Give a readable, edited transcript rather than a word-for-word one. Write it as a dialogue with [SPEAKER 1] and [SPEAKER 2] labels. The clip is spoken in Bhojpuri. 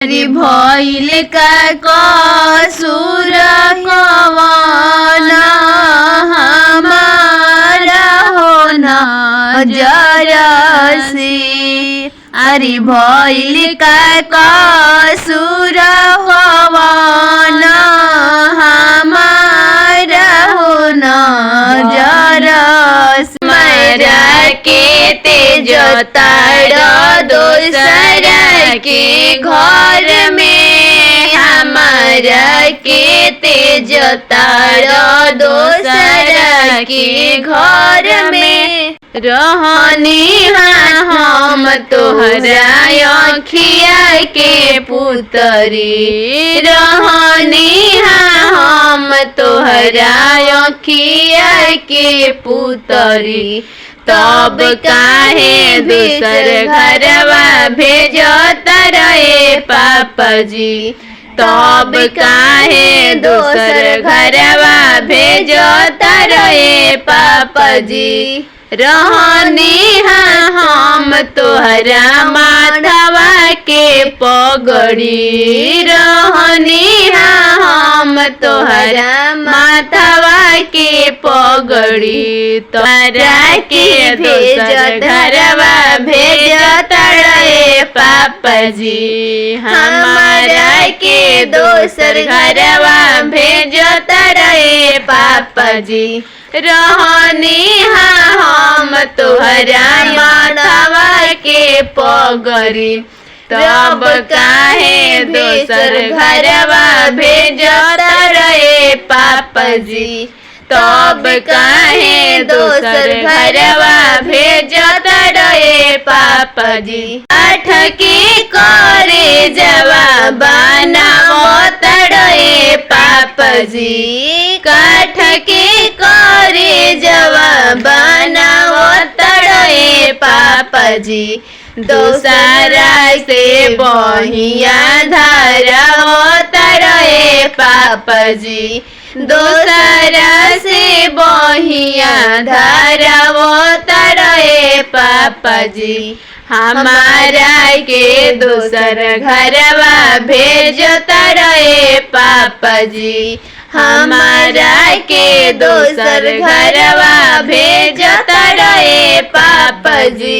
[SPEAKER 1] हरि भइल का कसूर कवन हमारा होना जरसी। हरि भइल का कसूर कवन हमारा होना जरसी। मरा के तेज तारा दोसरा के घर में हमारा के तेज तारा दोसरा के घर में रहनी हम तोहरा अखिया के पुतरी। रहनी हम तोहरा अखिया के पुतरी। तब काहे दूसर घरवा भेजत रहे पापा जी। तब काहे दूसर घरवा भेजत रहे पापा जी। रहनी हम तोहरा माथवा के पगड़ी। रहनी हम तोहरा माथवा के पगड़ी। तोहरा के दूसर घरवा भेजत रहे पापा जी। हमारा के दूसर घरवा भेजत रहे पापा जी। रहनी हम तोहरा माथवा के पगड़ी। तब काहे दूसर घरवा भेजत रहे पापा जी। तब काहे दूसर घरवा भेजत रहे पापा जी। आठ के करे जवा बनावत रहे पापा जी। काठ के करे जवा बनावत रहे पापा जी। दोसरा से बहिया धरावत रहे पापा जी। दोसरा से बहिया धरावत रहे पापा जी। हमारा के दूसर घरवा भेजत रहे पापा जी। हमारा के दूसर घरवा भेजत रहे पापा जी।